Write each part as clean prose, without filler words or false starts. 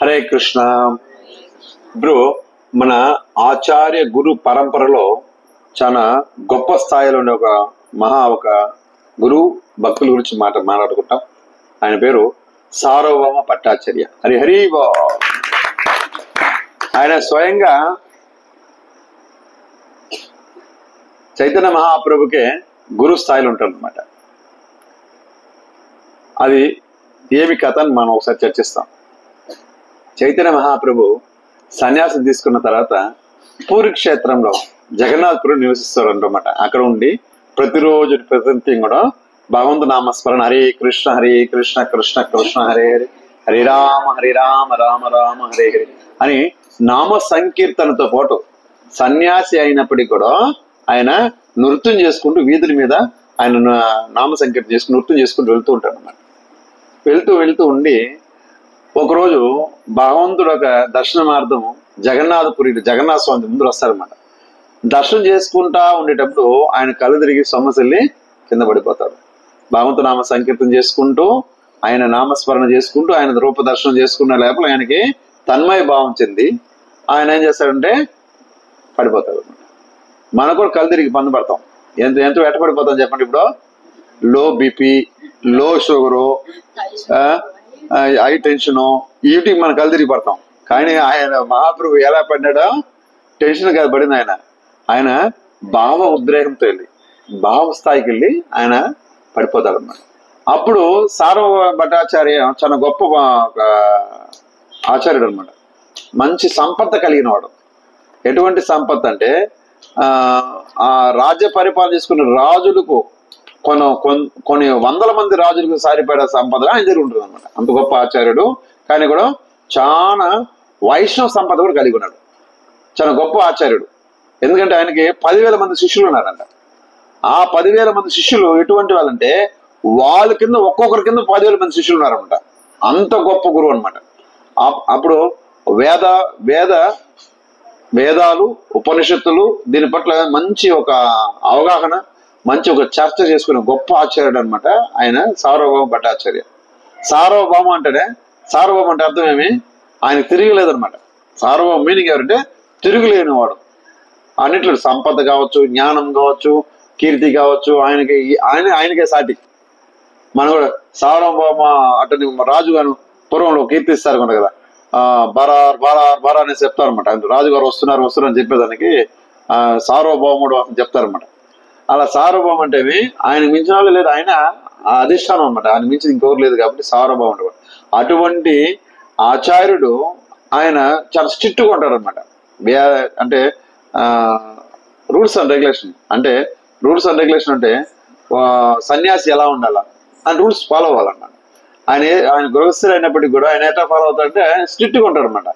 Hare Krishna. Bro, మన ఆచార్య గురు పరంపరలో చాలా గొప్ప స్థాయిలో ఉండే ఒక గురువు భక్తుల గురించి మాట్లాడుకుంటాం. ఆయన పేరు సార్వభౌమ భట్టాచార్య. హరి బో. ఆయన స్వయంగా చైతన్య మహాప్రభుకే గురు స్థాయిలో ఉంటాడు అనమాట. అది ఏమి కథ అని మనం ఒకసారి చర్చిస్తాం. చైతన్య మహాప్రభు సన్యాసం తీసుకున్న తర్వాత పూరి క్షేత్రంలో జగన్నాథ్పురి నివసిస్తారు అన్నమాట. అక్కడ ఉండి ప్రతిరోజు ప్రతినిత్యం కూడా భగవంతు నామస్మరణ హరే కృష్ణ కృష్ణ కృష్ణ హరే హరే, హరే రామ రామ రామ హరే హరే అని నామ సంకీర్తనతో పాటు సన్యాసి అయినప్పటికీ కూడా ఆయన నృత్యం చేసుకుంటూ వీధుల మీద ఆయన నామ సంకీర్తన చేసుకుని నృత్యం చేసుకుంటూ వెళ్తూ ఉంటాడు అన్నమాట. వెళ్తూ ఉండి ఒకరోజు భగవంతుడు ఒక దర్శనార్థం జగన్నాథ స్వామి ముందు వస్తారనమాట. దర్శనం చేసుకుంటా ఉండేటప్పుడు ఆయన కళ్ళు తిరిగి సొమ్మసిల్లి కింద పడిపోతాడు. భగవంతు నామ సంకీర్తన చేసుకుంటూ ఆయన నామస్మరణ చేసుకుంటూ ఆయన రూప దర్శనం చేసుకున్న లేకపోతే ఆయనకి తన్మయ భావం చెంది ఆయన ఏం చేస్తాడంటే పడిపోతాడు అనమాట. మనం కూడా కళ్ళు తిరిగి పడతాం. ఎంత ఎట్ట పడిపోతాం చెప్పండి. ఇప్పుడు లో బీపీ, లో షుగరు, హై టెన్షను, వీటికి మనం కళ్ళు తిరిగి పడతాం. కానీ ఆయన మహాప్రభు ఎలా పడినాడో టెన్షన్ కాదు పడింది. ఆయన భావ ఉద్రేకంతో వెళ్ళి భావ స్థాయికి వెళ్ళి ఆయన పడిపోతాడు అన్నమాట. అప్పుడు సార్వభౌమ భట్టాచార్య చాలా గొప్ప ఆచార్యుడు అనమాట. మంచి సంపద కలిగిన వాడు. ఎటువంటి సంపద అంటే ఆ రాజ్య పరిపాలన చేసుకున్న రాజులకు కొన్ని వందల మంది రాజులకు సారిపడే సంపద ఆయన దగ్గర ఉంటుంది అనమాట. అంత గొప్ప ఆచార్యుడు. కానీ కూడా చాలా వైష్ణవ సంపద కూడా కలిగి ఉన్నాడు. చాలా గొప్ప ఆచార్యుడు. ఎందుకంటే ఆయనకి 10,000 మంది శిష్యులు ఉన్నారంట. ఆ 10,000 మంది శిష్యులు ఎటువంటి వాళ్ళంటే వాళ్ళ కింద ఒక్కొక్కరి కింద 10,000 మంది శిష్యులు ఉన్నారనమాట. అంత గొప్ప గురువు అనమాట. అప్పుడు వేదాలు, ఉపనిషత్తులు దీని పట్ల మంచి ఒక అవగాహన, మంచి ఒక చర్చ చేసుకునే గొప్ప ఆచార్యుడు అనమాట ఆయన సార్వభౌమ భట్టాచార్య. సార్వభౌమ అంటే అర్థం ఏమి? ఆయన తిరగలేదనమాట. సార్వభౌమ మీనింగ్ ఎవరంటే తిరుగులేనివాడు. అన్నిట్లో సంపద కావచ్చు, జ్ఞానం కావచ్చు, కీర్తి కావచ్చు, ఆయనకే సాటి. మనం కూడా సార్వభౌమ అటు రాజుగాను పూర్వంలో కీర్తిస్తారు కనుక కదా, బరార్ అనేసి చెప్తారనమాట. రాజుగారు వస్తున్నారు అని చెప్పేదానికి సార్వభౌముడు అని చెప్తారనమాట. అలా సార్వభౌమ అంటే ఆయన మించిన వాళ్ళు లేదు, ఆయన అధిష్టానం అనమాట. ఆయన మించి ఇంకొకరు లేదు కాబట్టి సార్వభౌముడు. అటువంటి ఆచార్యుడు ఆయన చాలా స్ట్రిక్ట్గా ఉంటాడు అనమాట. అంటే రూల్స్ అండ్ రెగ్యులేషన్ అంటే సన్యాసి ఎలా ఉండాలా అని రూల్స్ ఫాలో అవ్వాలన్నమాట. ఆయన గృహస్థులు అయినప్పటికీ కూడా ఆయన ఎట్లా ఫాలో అవుతాడంటే స్ట్రిక్ట్గా ఉంటాడు అనమాట.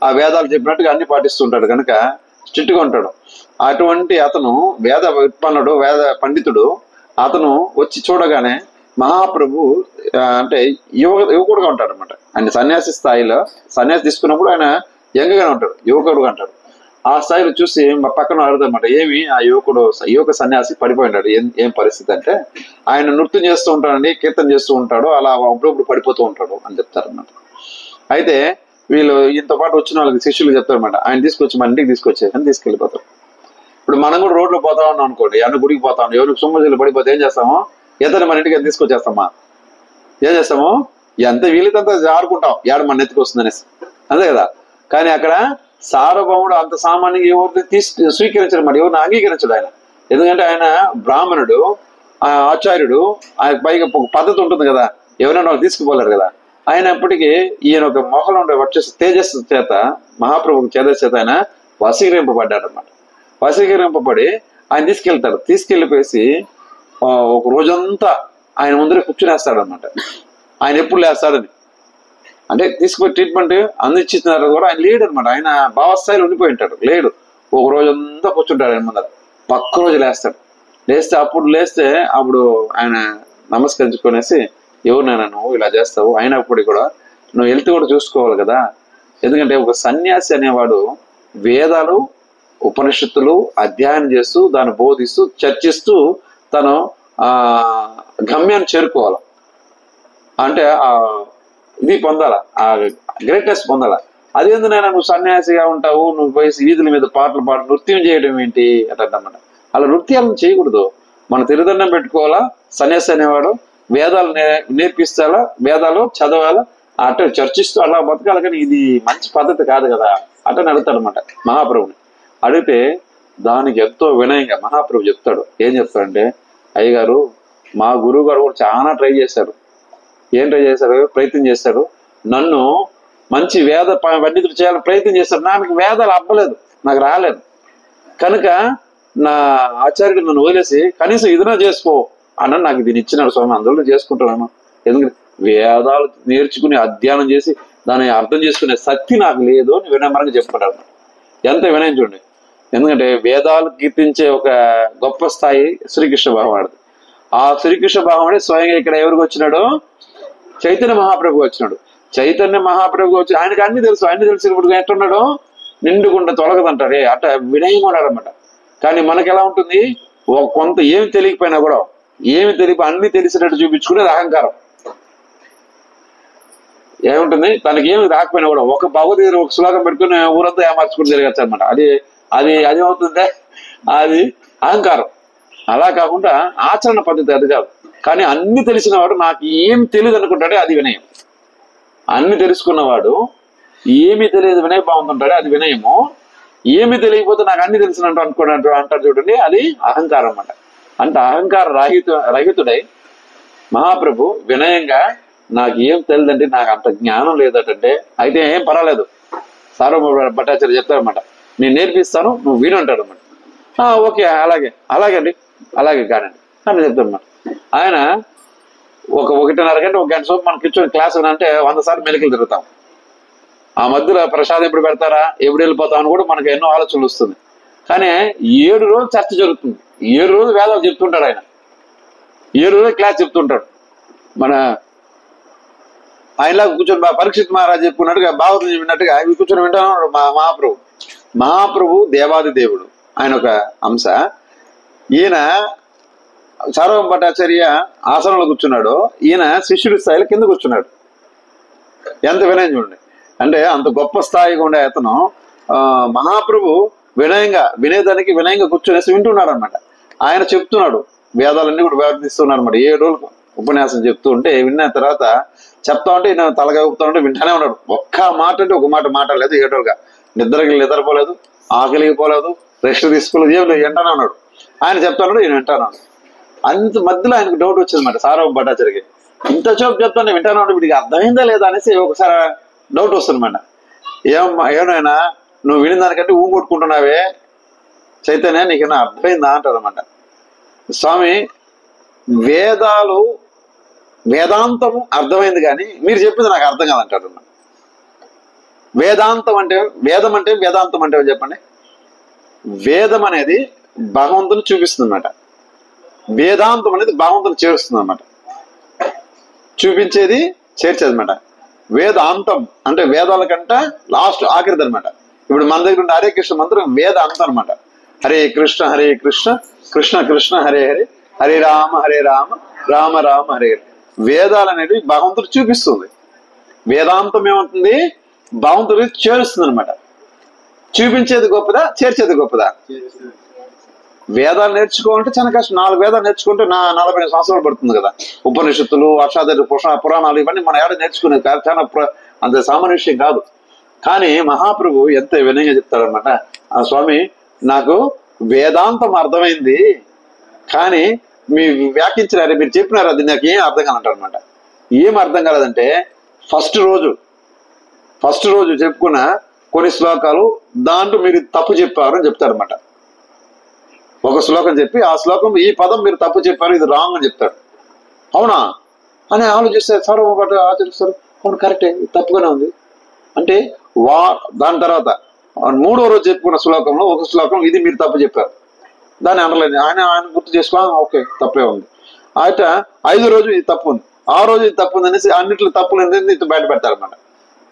ఆ వేదాలు చెప్పినట్టుగా అన్ని పాటిస్తుంటాడు కనుక స్ట్రిక్ట్గా ఉంటాడు. అటువంటి అతను వేద పండితుడు. అతను వచ్చి చూడగానే మహాప్రభు అంటే యువకుడుగా ఉంటాడు అనమాట. ఆయన సన్యాసి స్థాయిలో సన్యాసి తీసుకున్నప్పుడు ఆయన యంగ్గానే ఉంటాడు, యువకుడుగా అంటాడు. ఆ స్థాయిలో చూసి మా పక్కన అడుగుతామన్నమాట, ఏమి ఆ యువక సన్యాసి పడిపోయినాడు, ఏం పరిస్థితి అంటే ఆయన నృత్యం చేస్తూ ఉంటాడండి, కీర్తన చేస్తూ ఉంటాడు, అలా అప్పుడప్పుడు పడిపోతూ ఉంటాడు అని చెప్తారన్నమాట. అయితే వీళ్ళు ఇంత పాటు వచ్చిన వాళ్ళకి శిష్యులు చెప్తారన్నమాట, ఆయన తీసుకొచ్చి మన ఇంటికి తీసుకెళ్ళిపోతారు. ఇప్పుడు మనం కూడా రోడ్లో పోతా ఉన్నాం అనుకోండి, అన్న గుడికి పోతాం, ఎవరికి సొమ్ములు పడిపోతే ఏం చేస్తాము? ఇతను మన ఇంటికి తీసుకొచ్చేస్తామా? ఏం చేస్తాము? ఎంత వీలుతంత ఆడుకుంటాం, ఏడ మన ఎత్తుకు వస్తుందనేసి, అంతే కదా. కానీ అక్కడ సార్వభౌముడు అంత సామాన్యంగా ఎవరిని స్వీకరించడం మాట, ఎవరిని అంగీకరించడు ఆయన. ఎందుకంటే ఆయన బ్రాహ్మణుడు, ఆచార్యుడు, ఆయన పైగా ఒక పద్ధతి ఉంటుంది కదా, ఎవరైనా తీసుకుపోలేరు కదా. అయినప్పటికీ ఈయన ఒక మొహంలో ఉండే తేజస్సు చేత, మహాప్రభు తేజస్సు చేత ఆయన వశీకరింపబడ్డాడు అన్నమాట. వశీకరింపబడి ఆయన తీసుకెళ్ళిపోయేసి ఒక రోజంతా ఆయన ముందరే కూర్చునేస్తాడు అనమాట. ఆయన ఎప్పుడు లేస్తాడని అంటే తీసుకుపోయి ట్రీట్మెంట్ అందించిన కూడా ఆయన లేడు అనమాట. ఆయన భావస్థాయిలో ఉండిపోయి ఉంటాడు, లేడు. ఒక రోజంతా కూర్చుంటాడు ఆయన ముందర. పక్క రోజు లేస్తే అప్పుడు ఆయన నమస్కరించుకునేసి, ఎవరినైనా నువ్వు ఇలా చేస్తావు, అయినప్పుడు కూడా నువ్వు హెల్త్ కూడా చూసుకోవాలి కదా. ఎందుకంటే ఒక సన్యాసి అనేవాడు వేదాలు, ఉపనిషత్తులు అధ్యయనం చేస్తూ, దాన్ని బోధిస్తూ, చర్చిస్తూ తను గమ్యాన్ని చేరుకోవాలి. అంటే ఇది పొందాల, గ్రేట్నెస్ పొందాల. అదేందు నాయన నువ్వు సన్యాసిగా ఉంటావు, నువ్వు పోయి వీధుల మీద పాటలు పాడు నృత్యం చేయడం ఏంటి అన్నమాట. అలా నృత్యాలను చేయకూడదు. మన తిరుదండం పెట్టుకోవాలా. సన్యాసి అనేవాడు వేదాలు నేర్పిస్తాలా, వేదాలు చదవాలా, అట్లా చర్చిస్తూ అలా బతకాలి. కానీ ఇది మంచి పద్ధతి కాదు కదా అట్లా అడుగుతాడు అనమాట మహాప్రభుని. అడిగితే దానికి ఎంతో వినయంగా మహాప్రభు చెప్తాడు. ఏం చెప్తాడంటే, అయ్యగారు మా గురువు గారు కూడా చాలా ట్రై చేశారు. ఏం ట్రై చేశారు? ప్రయత్నం చేశారు. నన్ను మంచి వేద పండితులు చేయాలని ప్రయత్నం చేశారు. నాకు వేదాలు అవ్వలేదు, నాకు రాలేదు. కనుక నా ఆచార్యుడు నన్ను వదిలేసి కనీసం ఇదినా చేసుకో అన్న నాకు దీన్ని ఇచ్చినాడు స్వామి, అందులో చేసుకుంటున్నాను. ఎందుకంటే వేదాలు నేర్చుకుని అధ్యయనం చేసి దాన్ని అర్థం చేసుకునే శక్తి నాకు లేదు అని వినమ్రంగా చెప్పుకుంటాడు. ఎంత వినయం చూడండి. ఎందుకంటే వేదాలు కీర్తించే ఒక గొప్ప స్థాయి శ్రీకృష్ణ భగవానుడు. ఆ శ్రీకృష్ణ భగవానుడే స్వయంగా ఇక్కడ ఎవరికి వచ్చినాడు? చైతన్య మహాప్రభు వచ్చినాడు. చైతన్య మహాప్రభు వచ్చి ఆయనకు అన్ని తెలుసు. అన్ని తెలిసినప్పుడు ఎట్టున్నాడు? నిండుకుండా తొలగదంటాడే అట్ట వినయం ఉన్నాడు అనమాట. కానీ మనకి ఎలా ఉంటుంది? కొంత ఏమి తెలియకపోయినా కూడా ఏమి అన్ని తెలిసినట్టు చూపించుకునేది అహంకారం. ఏముంటుంది? తనకి ఏమి రాకపోయినా కూడా ఒక భగవద్గీత ఒక శ్లోకం పెట్టుకుని ఊరంతా ఏమార్చుకుని తిరగచ్చు అనమాట. అది అది అది ఏమవుతుందే? అది అహంకారం. అలా కాకుండా ఆచరణ పద్ధతి అది కాదు. కానీ అన్ని తెలిసిన వాడు నాకు ఏం తెలియదు అనుకుంటాడే అది వినయం. అన్ని తెలుసుకున్నవాడు ఏమి తెలియదు వినయ బాగుంటుంటాడే అది వినయము. ఏమి తెలియకపోతే నాకు అన్ని తెలిసినట్టు అనుకున్నట్టు అంటారు చూడండి, అది అహంకారం అన్నమాట. అంటే అహంకార రహితుడై మహాప్రభు వినయంగా నాకు ఏం తెలియదంటే, నాకు అంత జ్ఞానం లేదటంటే, అయితే ఏం పర్వాలేదు సార్వభౌమ భట్టాచార్య చెప్తారనమాట, నేను నేర్పిస్తాను నువ్వు విను అంటాడు అనమాట. ఓకే అలాగే అండి అలాగే కానండి అని చెప్తారన్నమాట. ఆయన 1.5 గంట 1 గంట సేపు మనం కూర్చొని క్లాస్ అంటే 100 సార్లు మెలికలు తిరుగుతాం. ఆ మధ్యలో ప్రసాదం ఎప్పుడు పెడతారా, ఎప్పుడు వెళ్ళిపోతాం అని కూడా మనకు ఎన్నో ఆలోచనలు వస్తుంది. కానీ 7 రోజులు చర్చ జరుగుతుంది. 7 రోజులు వేదాలు చెప్తుంటాడు ఆయన. 7 రోజులు క్లాస్ చెప్తుంటాడు. మన ఆయనలాగా కూర్చొని పరీక్షిత్ మహారాజ్ చెప్పుకున్నట్టుగా భాగవతం చెప్పినట్టుగా ఇవి కూర్చొని వింటాను. మహాప్రభు దేవాది దేవుడు, ఆయన ఒక అంశ. ఈయన సార్వభౌమ భట్టాచార్య ఆసనంలో కూర్చున్నాడు, ఈయన శిష్యుడి స్థాయిలో కింద కూర్చున్నాడు. ఎంత వినయం చూడండి. అంటే అంత గొప్ప స్థాయిగా ఉండే అతను మహాప్రభు వినేదానికి వినయంగా కూర్చునేసి వింటున్నాడు అనమాట. ఆయన చెప్తున్నాడు, వేదాలన్నీ కూడా వివరిస్తున్నాడు అనమాట. 7 రోజులు ఉపన్యాసం చెప్తూ ఉంటే విన్న తర్వాత చెప్తా ఉంటే ఈయన తలగా ఊపుతా ఉంటే వింటానే ఉన్నాడు. ఒక్క మాట అంటే ఒక మాట మాట్లాడలేదు. 7 రోజులుగా నిద్రపోలేదు, ఆకలికి పోలేదు, రెస్ట్ తీసుకోలేదు, ఏం లేదు, వింటానే ఉన్నాడు. ఆయన చెప్తాడు, ఈయన వింటాను. అంత మధ్యలో ఆయనకు డౌట్ వచ్చింది అనమాట సార్వభౌమ భట్టాచార్యకి. ఇంత చూపు చెప్తాను వింటాను అంటే వీడికి అర్థమైందా లేదా అనేసి ఒకసారి డౌట్ వస్తుందన్నమాట. ఏమైనా నువ్వు విని దానికంటే కొట్టుకుంటున్నావే చైతన్య, నీకన్నా అర్థమైందా అంటారు అనమాట. స్వామి వేదాంతం అర్థమైంది కానీ మీరు చెప్పింది నాకు అర్థం కాదంటాడు. వేదాంతం అంటే వేదాంతం అంటే చెప్పండి. వేదం అనేది భగవంతుని చూపిస్తుంది అన్నమాట. వేదాంతం అనేది భగవంతుని చేరుస్తుంది అన్నమాట. చూపించేది చేర్చేది అనమాట. వేదాంతం అంటే వేదాల కంటే లాస్ట్ ఆఖరిది అనమాట. ఇప్పుడు మన దగ్గర ఉండే హరే కృష్ణ మంత్రం వేద అంతం అనమాట. హరే కృష్ణ కృష్ణ కృష్ణ హరే హరే, హరే రామ రామ రామ హరే హరే. వేదాలు అనేది భగవంతుడు చూపిస్తుంది. వేదాంతం ఏమవుతుంది? భగవంతుడి చేరుస్తుంది అనమాట. చూపించేది గొప్పదా, చేర్చేది గొప్పదా? వేదాలు నేర్చుకోవాలంటే చాలా కష్టం. 4 వేదాలు నేర్చుకుంటే 40 సంవత్సరాలు పడుతుంది కదా. ఉపనిషత్తులు, అష్టాదశ పురాణాలు ఇవన్నీ మనం ఏడ నేర్చుకునేది కాదు. చాలా అంత సామాన్య విషయం కాదు. కానీ మహాప్రభు ఎంత వినయంగా చెప్తారనమాట. ఆ స్వామి నాకు వేదాంతం అర్థమైంది, కానీ మీరు వ్యాఖ్యించినారే, మీరు చెప్పినారు, అది నాకు ఏం అర్థం కాదంటారు అనమాట. ఏం అర్థం కాలేదంటే ఫస్ట్ రోజు చెప్పుకున్న కొన్ని శ్లోకాలు దాంట్లో మీరు తప్పు చెప్పారు అని చెప్తారనమాట. ఒక శ్లోకం చెప్పి ఆ శ్లోకం ఈ పదం మీరు తప్పు చెప్పారు, ఇది రాంగ్ అని చెప్తారు. అవునా అని ఆలోచిస్తారు. సార్వభౌమ ఆచరిస్తారు, అవును కరెక్టే, తప్పుగానే ఉంది అంటే దాని తర్వాత 3వ రోజు చెప్పుకున్న శ్లోకంలో ఒక శ్లోకం ఇది మీరు తప్పు చెప్పారు, దాన్ని అనలేదు. ఆయన గుర్తు చేసుకో, ఓకే తప్పే ఉంది. అయితే 5వ రోజు ఇది తప్పు ఉంది, 6వ రోజు ఇది తప్పు ఉంది అనేసి అన్నింటిలో తప్పులు ఇది బయట పెడతారన్నమాట.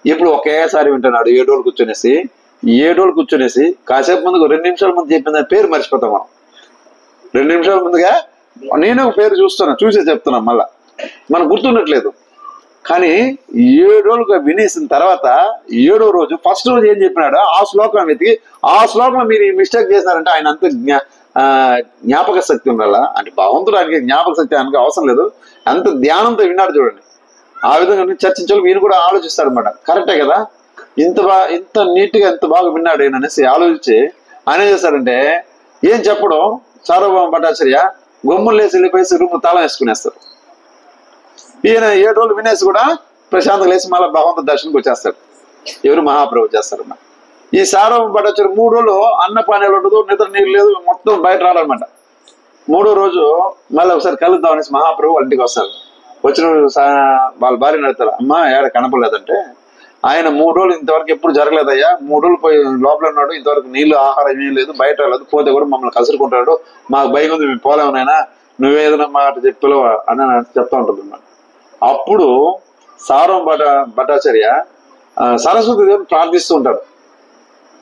ఇప్పుడు ఒకేసారి వింటున్నాడు 7 రోజులు కూర్చొనేసి కాసేపు ముందుకు 2 నిమిషాల ముందు చెప్పిన పేరు మర్చిపోతాం మనం. 2 నిమిషాల ముందుగా నేను పేరు చూసి చెప్తున్నా, మళ్ళా మనకు గుర్తుండట్లేదు. కానీ 7 రోజులుగా వినేసిన తర్వాత 7వ రోజు ఫస్ట్ రోజు ఏం చెప్పినాడో ఆ శ్లోకం వెతికి ఆ శ్లోకం మీరు ఈ మిస్టేక్ చేశారంటే ఆయన అంత జ్ఞాపక శక్తి ఉండాలా అంటే భగవంతుడు ఆయనకి జ్ఞాపక శక్తి ఆయనకి అవసరం లేదు, అంత ధ్యానంతో విన్నాడు చూడండి. ఆ విధంగా చర్చించాలి వీరు కూడా ఆలోచిస్తాడు అనమాట. కరెక్టే కదా, ఇంత నీట్ గా ఎంత బాగా విన్నాడు ఆయన అనేసి ఆలోచించి ఆయన ఏం చేస్తాడంటే ఏం చెప్పడం సార్వభౌమ భట్టాచార్య గొమ్ములు లేసి వెళ్ళిపోయి రూమ్ తాళం వేసుకునేస్తారు. ఈయన 7 రోజులు వినేసి కూడా ప్రశాంతంగా లేచి మళ్ళీ భగవంతుడి దర్శనంకి వచ్చేస్తాడు. ఎవరు మహాప్రభు చేస్తారన్నమాట. ఈ సార్వభౌమ భట్టాచార్య 3 రోజులు అన్న పానీయాలు ఉండదు, నిద్ర నీళ్ళు లేదు, మొత్తం బయట రాడనమాట. 3వ రోజు మళ్ళీ ఒకసారి కలుద్దాం అనేసి మహాప్రభు వాళ్ళ ఇంటికి వస్తారు. వచ్చిన వాళ్ళ భార్య నడుతారు, అమ్మ ఏడ కనపడలేదంటే ఆయన 3 రోజులు ఇంతవరకు ఎప్పుడు జరగలేదయ్యా, 3 రోజులు పోయి లోపల ఉన్నాడు, ఇంతవరకు నీళ్లు ఆహారం ఏం లేదు, బయట రాలేదు, పోతే కూడా మమ్మల్ని కసురుకుంటాడు, మాకు భయం ఉంది, మేము పోలేమునైనా నువ్వేదైనా మాట చెప్పలో అని చెప్తా ఉంటుంది అన్నమాట. అప్పుడు సార్వభౌమ భట్టాచార్య సరస్వతి దేవిని ప్రార్థిస్తూ ఉంటాడు.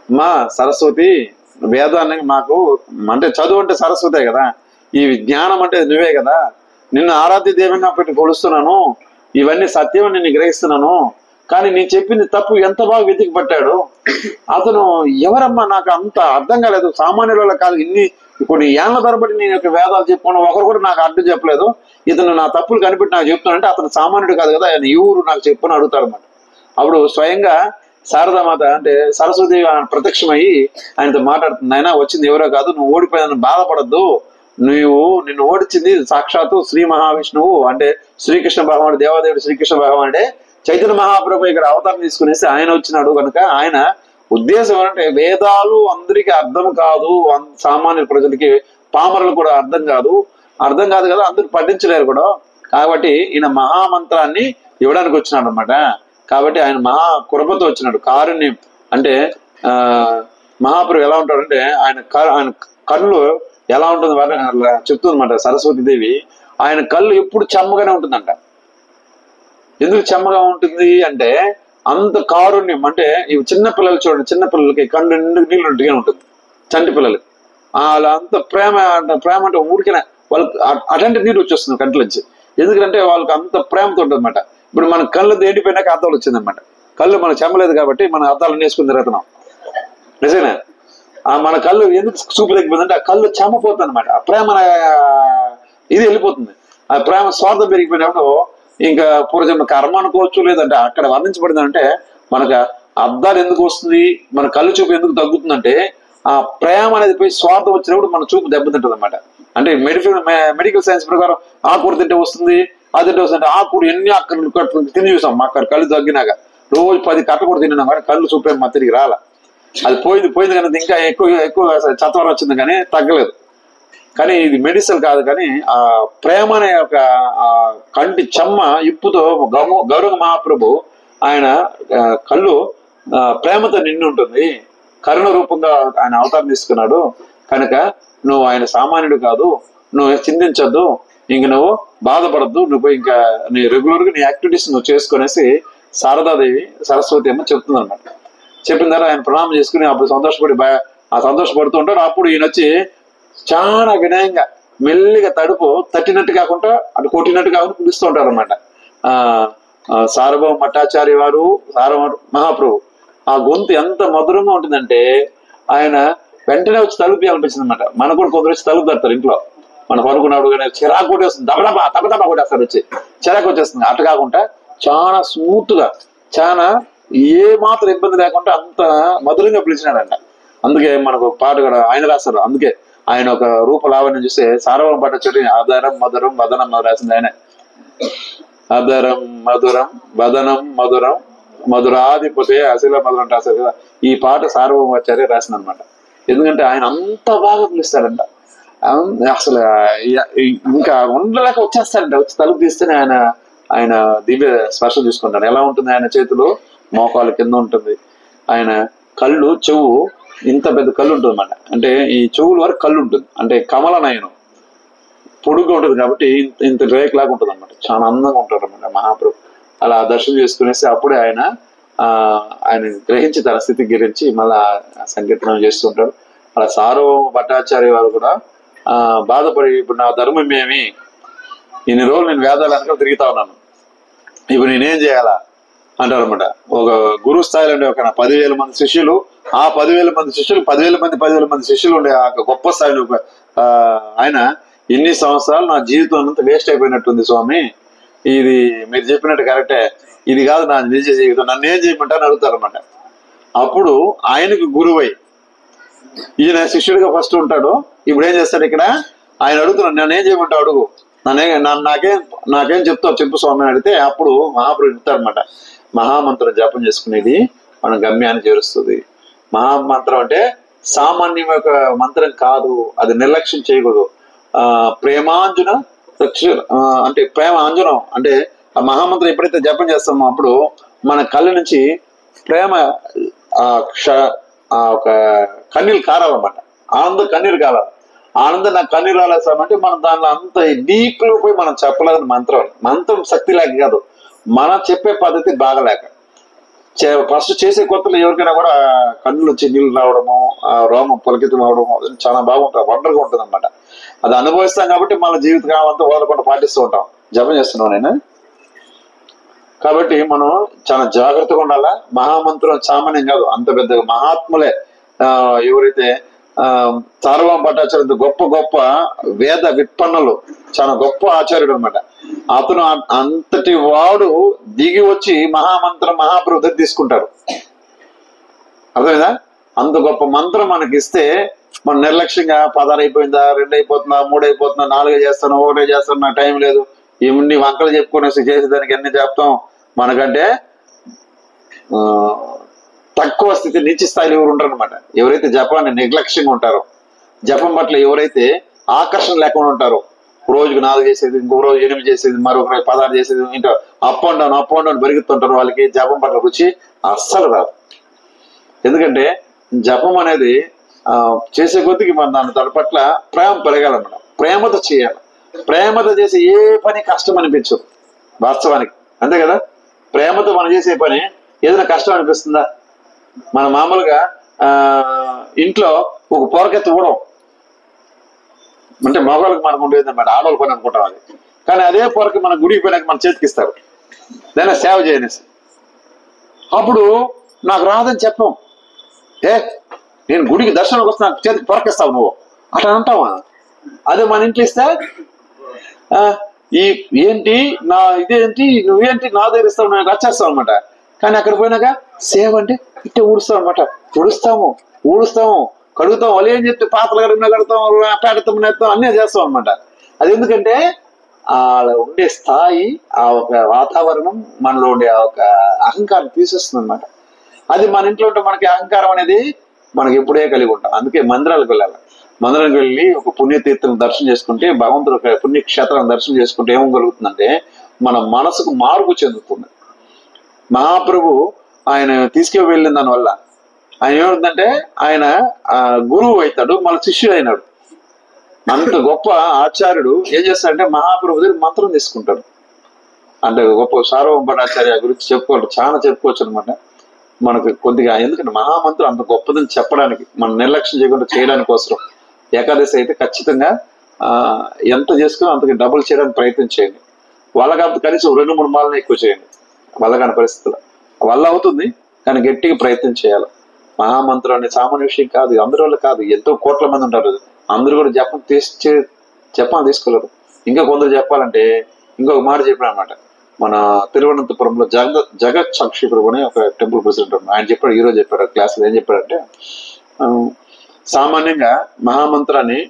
మా సరస్వతి వేదాన్ని మాకు అంటే చదువు అంటే సరస్వతే కదా, ఈ జ్ఞానం అంటే నువ్వే కదా, నిన్ను ఆరాధ్య దేవంగా పెట్టి కొలుస్తున్నాను, ఇవన్నీ సత్యం నేను గ్రహిస్తున్నాను, కానీ నేను చెప్పింది తప్పు ఎంత బాగా వెతికి పట్టాడు అతను. ఎవరమ్మా నాకు అంత అర్థం కాలేదు, సామాన్యుల కాదు, కొన్ని ఏళ్ల తరబడి నేను యొక్క వేదాలు చెప్పుకున్నా ఒకరు కూడా నాకు అడ్డు చెప్పలేదు, ఇతను నా తప్పులు కనిపెట్టి నాకు చెప్తున్నానంటే అతను సామాన్యుడు కాదు కదా, ఆయన ఎవరు నాకు చెప్పుని అడుగుతారు అన్నమాట. అప్పుడు స్వయంగా శారదామాత అంటే సరస్వతి ప్రత్యక్షమయ్యి ఆయనతో మాట్లాడుతుంది, ఆయన వచ్చింది ఎవరో కాదు, నువ్వు ఓడిపోయాను బాధపడద్దు, నిన్ను ఓడించింది సాక్షాత్తు శ్రీ మహావిష్ణువు అంటే శ్రీకృష్ణ భగవానుడు, దేవాదేవుడు శ్రీకృష్ణ భగవానుడే చైతన్య మహాప్రభు ఇక్కడ అవతారం తీసుకునేసి ఆయన వచ్చినాడు కనుక ఆయన ఉద్దేశం అంటే వేదాలు అందరికీ అర్థం కాదు, సామాన్య ప్రజలకి పామరులు కూడా అర్థం కాదు కదా, అందరూ పఠించలేరు కూడా, కాబట్టి ఈయన మహామంత్రాన్ని ఇవ్వడానికి వచ్చినాడు అనమాట. కాబట్టి ఆయన మహా కృపతో వచ్చినాడు, కారుణ్యం అంటే మహాప్రభు ఎలా ఉంటాడంటే ఆయన కళ్ళు ఎలా ఉంటుంది చెప్తుందన్నమాట సరస్వతీదేవి. ఆయన కళ్ళు ఎప్పుడు చెమ్మగానే ఉంటుందంట. ఎందుకు చెమ్మగా ఉంటుంది అంటే అంత కారుణ్యం, అంటే ఇవి చిన్న పిల్లలు చూడండి, చిన్న పిల్లలకి కళ్ళు నీళ్ళు ఉంటుగానే ఉంటుంది, చంటి పిల్లలకి అలా అంత ప్రేమ అంటే ఊరికినే వాళ్ళకి అటువంటి నీరు వచ్చేస్తుంది కంటి నుంచి, ఎందుకంటే వాళ్ళకి అంత ప్రేమతో ఉంటుంది అనమాట. ఇప్పుడు మన కళ్ళు ఎండిపోయినాక అద్దాలు వచ్చిందనమాట, కళ్ళు మనకు చెమ్మలేదు కాబట్టి మన అద్దాలు నేసుకుని తిరుగుతున్నాం నిజమే. మన కళ్ళు ఎందుకు చూపు తగ్గిపోతుందంటే ఆ కళ్ళు చెమ్మపోతుంది అనమాట, ఆ ప్రేమ ఇది వెళ్ళిపోతుంది, ఆ ప్రేమ స్వార్థం పెరిగిపోయినప్పుడు ఇంకా పూర్వజన్మ కర్మ అనుకోవచ్చు, లేదంటే అక్కడ వర్ణించబడింది అంటే మనకు అద్దాలు ఎందుకు వస్తుంది, మన కళ్ళు చూపు ఎందుకు తగ్గుతుందంటే ఆ ప్రేమ అనేది పోయి స్వార్థం వచ్చినప్పుడు మన చూపు దెబ్బతింటుంది అనమాట. అంటే మెడికల్ సైన్స్ ప్రకారం ఆకుకూర తింటే వస్తుంది, అది తింటే వస్తుంది, ఆకుకూర ఎన్ని అక్కడ తిని చూసాం, అక్కడ కళ్ళు తగ్గినాక రోజు 10 కట్ట కూడా తిన్నాం కానీ కళ్ళు చూపే మా తిరిగి రాల, అది పోయింది కానీ ఇంకా ఎక్కువ చత్వరం వచ్చింది కానీ తగ్గలేదు. కానీ ఇది మెడిసిన్ కాదు, కానీ ఆ ప్రేమ అనే ఒక కంటి చెమ్మ ఇప్పుతో గౌరవ మహాప్రభు ఆయన కళ్ళు ప్రేమతో నిండి ఉంటుంది, కరుణ రూపంగా ఆయన అవతారం తీసుకున్నాడు కనుక నువ్వు ఆయన సామాన్యుడు కాదు, నువ్వు చింతించద్దు, ఇంక నువ్వు బాధపడద్దు, నువ్వు ఇంకా నీ రెగ్యులర్ గా నీ యాక్టివిటీస్ నువ్వు చేసుకునేసి శారదాదేవి సరస్వతి అమ్మ చెప్తుంది అనమాట. చెప్పిన తర్వాత ఆయన ప్రణామం చేసుకుని అప్పుడు సంతోషపడుతూ ఉంటాడు. అప్పుడు ఈయన వచ్చి చాలా వినయంగా మెల్లిగా తడుపు తట్టినట్టు కాకుండా అటు కొట్టినట్టు కాకుండా పిలుస్తూ ఉంటారు అనమాట. సార్వభౌమ భట్టాచార్య వారు మహాప్రభు ఆ గొంతు ఎంత మధురంగా ఉంటుందంటే ఆయన వెంటనే వచ్చి తలుపు అనిపించింది అనమాట. మనకు కూడా కొందరు వచ్చి తలుపు తడతారు ఇంట్లో, మన పనుకున్నాడు కానీ చిరాకు కొట్టేస్తుంది, తప్ప కొట్టేస్తారు, వచ్చి చిరాకు వచ్చేస్తుంది. అటు కాకుండా చాలా స్మూత్ గా చాలా ఏ మాత్రం ఇబ్బంది లేకుండా అంత మధురంగా పిలిచినాడంట. అందుకే మనకు పాట కూడా ఆయన రాస్తారు, అందుకే ఆయన ఒక రూప లావణ్యం చూస్తే సార్వభౌమ భట్టాచార్య అధరం మధురం వదనం రాసింది ఆయన. అధరం మధురం వదనం మధురం మధురాధిపతే అశిల మధురం రాశారు కదా, ఈ పాట సార్వభౌమాచార్య రాసింది అనమాట. ఎందుకంటే ఆయన అంత బాగా పిలుస్తాడంట, అసలు ఇంకా ఉండలేక వచ్చేస్తాడంట, వచ్చి తలుపు తీస్తేనే ఆయన దివ్య స్పర్శ చూసుకుంటాడు. ఎలా ఉంటుంది ఆయన చేతులు మోకాలు కింద ఉంటుంది, ఆయన కళ్ళు చెవు ఇంత పెద్ద కళ్ళు ఉంటుంది అన్నమాట, అంటే ఈ చెవుల వరకు కళ్ళు ఉంటుంది, అంటే కమలనయనం పొడుగ్గా ఉంటుంది కాబట్టి ఇంత రేక్ లాగా ఉంటుంది అనమాట, చాలా అందంగా ఉంటాడు అనమాట మహాప్రభు. అలా దర్శనం చేసుకునేసి అప్పుడే ఆయన గ్రహించి తన స్థితి గురించి మళ్ళా సంకీర్తనం చేస్తుంటాడు. అలా సార్వభౌమ భట్టాచార్య వారు కూడా బాధపడి ఇప్పుడు నా ధర్మం ఏమి, ఇన్ని రోజులు నేను వేదాలు వెనకాల తిరుగుతా ఉన్నాను, ఇప్పుడు నేనేం చేయాలా అంటారు అనమాట. ఒక గురువు స్థాయిలో ఉండే ఒక 10,000 మంది శిష్యులు, ఆ 10,000 మంది శిష్యులు 10,000 మంది శిష్యులు ఉండే ఆ గొప్ప స్థాయిలో ఆయన ఇన్ని సంవత్సరాలు నా జీవితం అంతా వేస్ట్ అయిపోయినట్టుంది స్వామి, ఇది మీరు చెప్పినట్టు కరెక్టే, ఇది కాదు నా నిజ జీవితం, నన్ను ఏం చేయమంటారని అడుగుతారు అనమాట. అప్పుడు ఆయనకు గురువై ఈయన శిష్యుడిగా ఫస్ట్ ఉంటాడు. ఇప్పుడు ఏం చేస్తాడు ఇక్కడ, ఆయన అడుగుతున్నాడు నన్ను ఏం చేయమంటావు అడుగు, నాకేం చెప్తావు చెప్పు స్వామి అని అడిగితే అప్పుడు మహాప్రభు చెప్తారనమాట, మహామంత్రం జపం చేసుకునేది మన గమ్యాన్ని చేరుస్తుంది. మహామంత్రం అంటే సామాన్యం యొక్క మంత్రం కాదు, అది నిర్లక్ష్యం చేయకూడదు. ప్రేమాంజన అంటే ప్రేమ అంజనం అంటే ఆ మహామంత్రం ఎప్పుడైతే జపం చేస్తామో అప్పుడు మన కళ్ళ నుంచి ప్రేమ ఒక కన్నీళ్ళు కారాలన్నమాట, ఆనందం కన్నీరు కావాలి. ఆనందం నాకు కన్నీరు రాలేసామంటే మనం దానిలో అంత డీప్ లో పోయి మనం చెప్పలేదు. మంత్రం శక్తి లేక కాదు, మనం చెప్పే పద్ధతి బాగలేక. ఫస్ట్ చేసే కొత్తలు ఎవరికైనా కూడా కన్నులు వచ్చి నీళ్ళు రావడము, రోమం పులకితం అవడము చాలా బాగుంటుంది, వండర్గా ఉంటుంది అనమాట. అది అనుభవిస్తాం కాబట్టి మన జీవితకాలం అంతా ఓదకుండా పాటిస్తూ ఉంటాం. జపం చేస్తున్నాం నేను. కాబట్టి మనం చాలా జాగ్రత్తగా ఉండాలా. మహామంత్రం సామాన్యం కాదు, అంత పెద్ద మహాత్ములే ఎవరైతే సార్వభౌమ భట్టాచార్య గొప్ప గొప్ప వేద విత్పన్నులు, చాలా గొప్ప ఆచార్యుడు అనమాట. అతను అంతటి వాడు దిగి వచ్చి మహామంత్రం మహాప్రభు తీసుకుంటారు. అర్థమైందా? అంత గొప్ప మంత్రం మనకి ఇస్తే మనం నిర్లక్ష్యంగా 16 అయిపోయిందా, 2 అయిపోతుందా, 3 అయిపోతుందా, 4 చేస్తాను, 1 చేస్తాను, నాకు టైం లేదు, ఇన్ని వంకలు చెప్పుకునేసి చేసేదానికి ఎన్ని చెప్తాం. మనకంటే తక్కువ స్థితి నీచి స్థాయిలో ఎవరు ఉంటారు అనమాట. ఎవరైతే జపాన్ని నిర్లక్ష్యంగా ఉంటారో, జపం పట్ల ఎవరైతే ఆకర్షణ లేకుండా ఉంటారో, రోజుకు 4 చేసేది, ఇంకో రోజు 8 చేసేది, మరొక 16 చేసేది, ఇంకా అప్ అండ్ డౌన్ పెరుగుతుంటారు, వాళ్ళకి జపం పట్ల రుచి అస్సలు రాదు. ఎందుకంటే జపం అనేది చేసే కొద్దికి మన దాని పట్ల ప్రేమ పెరగాలన్నమాట. ప్రేమతో చేయాలి. ప్రేమతో చేసే ఏ పని కష్టం అనిపించదు వాస్తవానికి, అంతే కదా. ప్రేమతో మనం చేసే పని ఏదైనా కష్టం అనిపిస్తుందా? మన మామూలుగా ఇంట్లో ఒక పొరకెత్తి ఊడం అంటే మగవాళ్ళకి మనకు ఉండేది అనమాట, ఆడవాళ్ళ పని అనుకుంటాం అది. కానీ అదే పొరకి మన గుడికి పోయినాక మన చేతికి ఇస్తారు, దాన్ని సేవ చేయనేసి. అప్పుడు నాకు రాదని చెప్పం, నేను గుడికి దర్శనానికి వస్తే నాకు చేతికి పొరకిస్తావు నువ్వు అట్లా అంటావా? అదే మన ఇంట్లో ఇస్తే ఏంటి నా ఇదేంటి నువ్వేంటి నా దగ్గర ఇస్తావు, నేను రచ్చేస్తావు అనమాట. కానీ అక్కడ పోయినాక సేవ అంటే ఇట్టే ఊడుస్తాం అనమాట. ఊడుస్తాము కడుగుతాం, వాళ్ళు ఏం చెప్తే పాత్రలు కడతాం, పెడతాం, నేస్తాం, అన్నీ చేస్తాం అనమాట. అది ఎందుకంటే అలా ఉండే స్థాయి, ఆ ఒక వాతావరణం మనలో ఉండే ఆ ఒక అహంకారం తీసేస్తుంది అనమాట. అది మన ఇంట్లో ఉంటే మనకి అహంకారం అనేది మనకి ఎప్పుడే కలిగి ఉంటాం. అందుకే మందిరాలకు వెళ్ళాలి. మందిరానికి వెళ్ళి ఒక పుణ్యతీర్థం దర్శనం చేసుకుంటే, భగవంతుడు పుణ్యక్షేత్రాన్ని దర్శనం చేసుకుంటే ఏమగలుగుతుందంటే మన మనసుకు మార్పు చెందుతుంది. మహాప్రభు ఆయన తీసుకువెళ్ళిన దానివల్ల ఆయన ఏమవుతుందంటే ఆయన గురువు అవుతాడు, మన శిష్యుడు అయినాడు. అంత గొప్ప ఆచార్యుడు ఏం చేస్తాడంటే మహాప్రభు దగ్గర మంత్రం తీసుకుంటాడు. అంటే గొప్ప సార్వభౌమ భట్టాచార్య గురించి చాలా చెప్పుకోవచ్చు అనమాట మనకు కొద్దిగా. ఎందుకంటే మహామంత్రం అంత గొప్పదని చెప్పడానికి, మనం నిర్లక్ష్యం చేయకుండా చేయడానికి కోసం ఏకాదశి అయితే ఖచ్చితంగా ఎంత చేసుకుని అంతకి డబుల్ చేయడానికి ప్రయత్నం చేయండి. వాళ్ళ కాబట్టి కనీసం 2-3 మాలను ఎక్కువ చేయండి. వల్ల కాని పరిస్థితులు వల్ల అవుతుంది, కానీ గట్టిగా ప్రయత్నం చేయాలి. మహామంత్రం అనే సామాన్య విషయం కాదు, అందరి వల్ల కాదు. ఎంతో కోట్ల మంది ఉంటారు, అందరూ కూడా జపం తీసుకోలేరు. ఇంకా కొందరు చెప్పాలంటే ఇంకొక మాట చెప్పాను అనమాట. మన తిరువనంతపురంలో జగత్ సాక్షి ప్రభు అనే ఒక టెంపుల్ ప్రెసిడెంట్ ఉన్నాడు. ఆయన చెప్పాడు, ఈరోజు చెప్పాడు క్లాసులో. ఏం చెప్పాడంటే సామాన్యంగా మహామంత్రాన్ని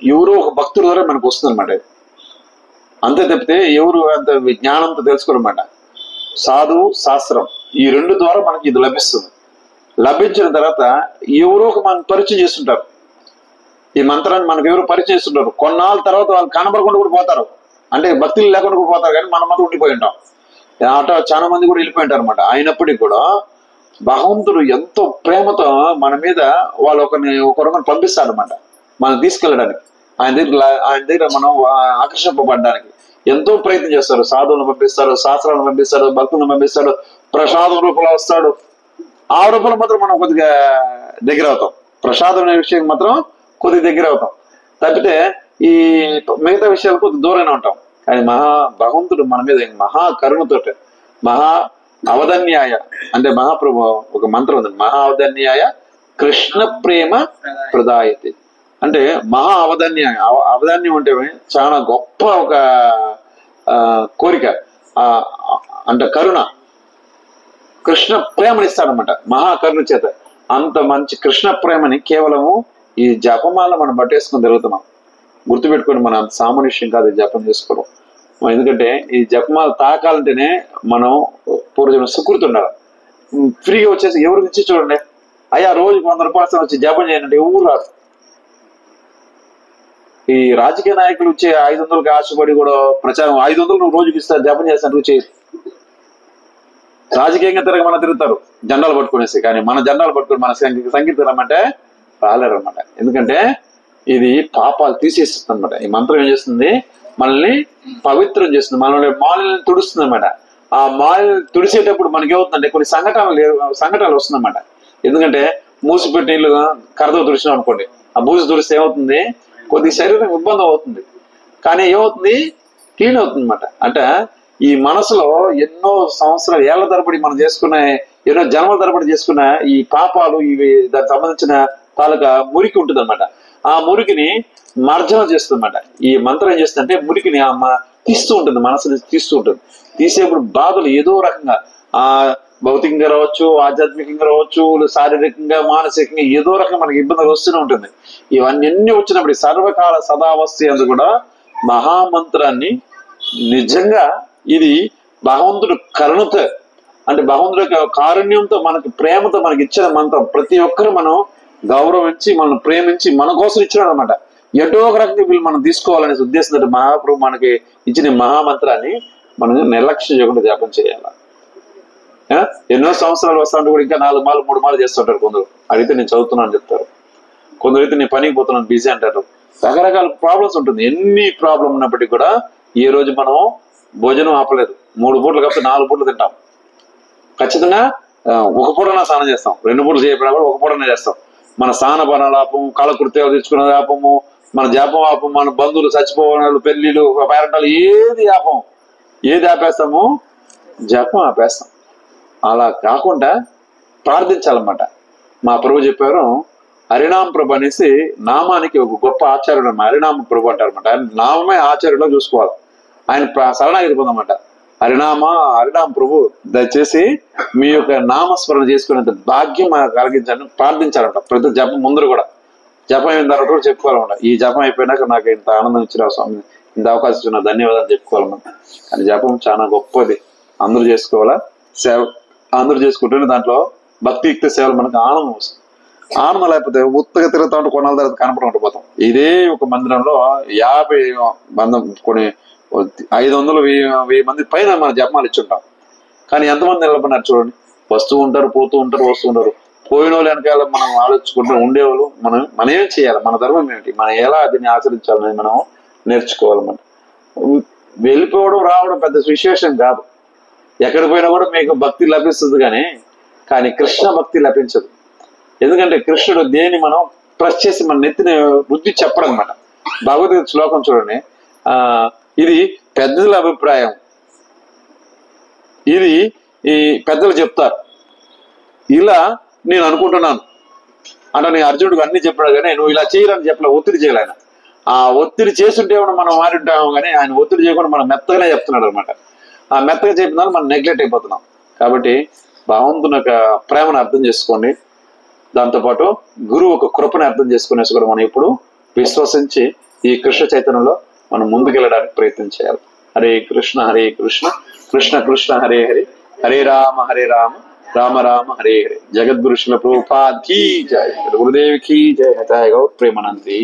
ఎవరో ఒక భక్తుల ద్వారా మనకు వస్తుంది అనమాట. అంతే తప్పితే ఎవరు అంత జ్ఞానంతో తెలుసుకోరన్నమాట. సాధువు శాస్త్రం ఈ 2 ద్వారా మనకి ఇది లభిస్తుంది. లభించిన తర్వాత ఎవరో ఒక మనం పరిచయం చేస్తుంటారు. ఈ మంత్రాన్ని మనకు ఎవరు పరిచయం చేస్తుంటారు. కొన్నాళ్ళ తర్వాత వాళ్ళు కనబడకుండా కూడా పోతారు, అంటే భక్తులు లేకుండా కూడా పోతారు, కానీ మనం మాత్రం ఉండిపోయి ఉంటాం. అట చాలా మంది కూడా వెళ్ళిపోయి ఉంటారు అనమాట. అయినప్పటికీ కూడా భగవంతుడు ఎంతో ప్రేమతో మన మీద వాళ్ళు ఒకరిని పంపిస్తాడు అనమాట, మనం తీసుకెళ్ళడానికి. ఆయన దగ్గర మనం ఆకర్షింపబడడానికి ఎంతో ప్రయత్నం చేస్తారు. సాధువులను పంపిస్తాడు, శాస్త్రాలను పంపిస్తాడు, భక్తులను పంపిస్తాడు, ప్రసాదం రూపంలో వస్తాడు. ఆ రూపంలో మాత్రం మనం కొద్దిగా దగ్గర అవుతాం. ప్రసాదం అనే విషయం మాత్రం కొద్దిగా దగ్గర అవుతాం తప్పితే ఈ మిగతా విషయాలు కొద్దిగా దూరంగా ఉంటాం. కానీ భగవంతుడు మన మీద మహా కరుణతో మహా అవధన్యాయ అంటే మహాప్రభు ఒక మంత్రం ఉంది, మహా అవధన్యాయ కృష్ణ ప్రేమ ప్రదాయతి అంటే మహా అవధన్యాయ. అవధాన్యం అంటే చాలా గొప్ప ఒక కోరిక, అంటే కరుణ, కృష్ణ ప్రేమని ఇస్తాడనమాట మహాకరుణ చేత. అంత మంచి కృష్ణ ప్రేమని కేవలము ఈ జపమాల మనం పట్టేసుకొని తిరుగుతున్నాం. గుర్తుపెట్టుకొని మనం అంత సామాన్యం కాదు జపం చేసుకోవడం. ఎందుకంటే ఈ జపమాల తాకాలంటేనే మనం పూర్వజన్మ సుకృతి ఉండాలి. ఫ్రీగా వచ్చేసి ఎవరికి ఇచ్చి చూడండి, అయ్యా రోజుకి 100 రూపాయలు వచ్చి జపం చేయండి, ఎవరు రాదు. ఈ రాజకీయ నాయకులు వచ్చే 500కి ఆశపడి కూడా ప్రచారం 500 నువ్వు రోజుకి ఇస్తారు జపం చేసినట్టు చేయదు. రాజకీయంగా తిరగమని తిరుగుతారు జెండాలు పట్టుకునేసి, కానీ మన జెండాలు పట్టుకుని మన సంగీతం రమ్మంటే రాలేరు అనమాట. ఎందుకంటే ఇది పాపాలు తీసేస్తుంది అనమాట. ఈ మంత్రం ఏం చేస్తుంది, మనల్ని పవిత్రం చేస్తుంది, మనల్ని మాలిని తుడుస్తుంది అనమాట. ఆ మాలిని తుడిసేటప్పుడు మనకి ఏమవుతుందంటే కొన్ని సంఘటనలు వస్తుందన్నమాట. ఎందుకంటే మూసిపెట్టి నీళ్ళు కరతో తుడిచినాం అనుకోండి, ఆ బూసి తుడిస్తే ఏమవుతుంది, కొద్ది శరీరం ఇబ్బంది అవుతుంది, కానీ ఏమవుతుంది, క్లీన్ అవుతుంది అనమాట. అంటే ఈ మనసులో ఎన్నో సంవత్సరాలు ఏళ్ల తరబడి మనం చేసుకున్న, ఎన్నో జన్మల తరబడి చేసుకున్న ఈ పాపాలు, ఇవి దానికి సంబంధించిన తాలూకా మురికి ఉంటుంది అనమాట. ఆ మురికిని మార్జన చేస్తుంది అనమాట. ఈ మంత్రం ఏం చేస్తుందంటే మురికిని తీస్తూ ఉంటుంది, మనసుని తీస్తూ ఉంటుంది. తీసేప్పుడు బాధలు ఏదో రకంగా భౌతికంగా రావచ్చు, ఆధ్యాత్మికంగా రావచ్చు, శారీరకంగా, మానసికంగా ఏదో రకంగా మనకి ఇబ్బందులు వస్తూనే ఉంటుంది. ఇవన్నీ వచ్చినప్పుడు సర్వకాల సదావస్థ అందు కూడా మహామంత్రాన్ని నిజంగా ఇది భగవంతుడు కరుణతో, అంటే భగవంతుడి యొక్క కారుణ్యంతో మనకి ప్రేమతో మనకి ఇచ్చిన మంత్రం. ప్రతి ఒక్కరు మనం గౌరవించి మనం ప్రేమించి మన కోసం ఇచ్చినాడు అనమాట. ఎటో ఒక రకంగా వీళ్ళు మనం తీసుకోవాలనే ఉద్దేశంతో మహాప్రభు మనకి ఇచ్చిన మహామంత్రాన్ని మనం నిర్లక్ష్యం చేయకుండా జపం చేయాలి. ఎన్నో సంవత్సరాలు వస్తాంటే కూడా ఇంకా 4 మాలు 3 మాలు చేస్తుంటారు. కొందరు అడిగితే నేను చదువుతున్నాను చెప్తారు, కొందరు అయితే నేను పనికి పోతున్నాను బిజీ అంటారు. రకరకాల ప్రాబ్లమ్స్ ఉంటుంది. ఎన్ని ప్రాబ్లం ఉన్నప్పటికీ కూడా ఈ రోజు మనం భోజనం ఆపలేదు. 3 పూటలు కాకపోతే 4 పూటలు తింటాం. ఖచ్చితంగా ఒక పూటనే స్నానం చేస్తాం, 2 పూటలు చేయకపోయినా కూడా 1 పూటనే చేస్తాం. మన స్నాన పనాలు ఆపము, కాలకృత్యాలు తెచ్చుకున్నది ఆపము, మన జపం ఆపము, మన బంధువులు చచ్చిపోవడాలు, పెళ్లిళ్ళు, పేరెంటాలు ఏది ఆపము. ఏది ఆపేస్తాము, జపం ఆపేస్తాం. అలా కాకుండా ప్రార్థించాలన్నమాట. మా ప్రభు చెప్పారు, హరినామ ప్రభు అనేసి నామానికి ఒక గొప్ప ఆచార్యుడు అన్నమాట. హరినామ ప్రభు అంటారన్నమాట. ఆయన నామే ఆచార్యులో చూసుకోవాలి. ఆయన శరణాగతి పొందమాట. హరినామ ప్రభు దయచేసి మీ యొక్క నామస్మరణ చేసుకునేంత భాగ్యం కలిగించండి ప్రార్థించాలంట. ప్రతి జపం ముందర కూడా, జపం అయిన తర్వాత కూడా చెప్పుకోవాలన్నమాట. ఈ జపం అయిపోయినాక నాకు ఇంత ఆనందం ఇచ్చిన స్వామి, ఇంత అవకాశం ఇచ్చిన ధన్యవాదాలు చెప్పుకోవాలన్నమాట. కానీ జపం చాలా గొప్పది, అందరూ చేసుకోవాలా. సేవ అందరూ చేసుకుంటేనే దాంట్లో భక్తియుక్త సేవలు మనకు ఆనందం వస్తుంది. ఆనందం లేకపోతే ఉత్తగా తిరుగుతా ఉంటే కొన్నాళ్ళ తర్వాత కనపడకుండా పోతాం. ఇదే ఒక మందిరంలో 50 మంది, కొన్ని 500 1000 మంది పైన మన జపమాలు ఇచ్చుంటాం. కానీ ఎంతమంది నిలబడినారు చూడండి. వస్తూ ఉంటారు, పోతూ ఉంటారు, వస్తూ ఉంటారు. పోయిన వాళ్ళు వెనకాల మనం ఆలోచించుకుంటూ ఉండేవాళ్ళు. మనం ఏం చేయాలి, మన ధర్మం ఏమిటి, మనం ఎలా దీన్ని ఆచరించాలని మనం నేర్చుకోవాలన్నమాట. వెళ్ళిపోవడం రావడం పెద్ద విశేషం కాదు. ఎక్కడికి పోయినా కూడా మీకు భక్తి లభిస్తుంది, కానీ కృష్ణ భక్తి లభించదు. ఎందుకంటే కృష్ణుడు దేని మనం ప్రెస్ చేసి మన నెత్తిని బుద్ధి చెప్పడం అనమాట. భగవద్గీత శ్లోకం చూడండి, ఇది పెద్దల అభిప్రాయం, ఇది ఈ పెద్దలు చెప్తారు, ఇలా నేను అనుకుంటున్నాను అంటే నేను అర్జునుడికి అన్ని చెప్పాడు, కానీ నువ్వు ఇలా చేయరని చెప్పలే, ఒత్తిడి చేయాలి ఆయన. ఆ ఒత్తిడి చేస్తుంటే మనం మారింటాము, కానీ ఆయన ఒత్తిడి చేయకుండా మనం మెత్తగానే చెప్తున్నాడు అనమాట. ఆ మెత్తగా చెప్పిన మనం నెగ్లెక్ట్ అయిపోతున్నాం. కాబట్టి భగవంతుని యొక్క ప్రేమను అర్థం చేసుకోండి, దాంతోపాటు గురువు ఒక కృపని అర్థం చేసుకునేసి కూడా మనం ఇప్పుడు విశ్వసించి ఈ కృష్ణ చైతన్యంలో మనం ముందుకెళ్ళడానికి ప్రయత్నం చేయాలి. హరే కృష్ణ కృష్ణ కృష్ణ హరే హరే, హరే రామ రామ రామ హరే హరే. జగద్గురు శ్రీల ప్రభుపాద్ కీ జయ, గురుదేవ్ కీ జయ, గౌర్ ప్రేమానంది.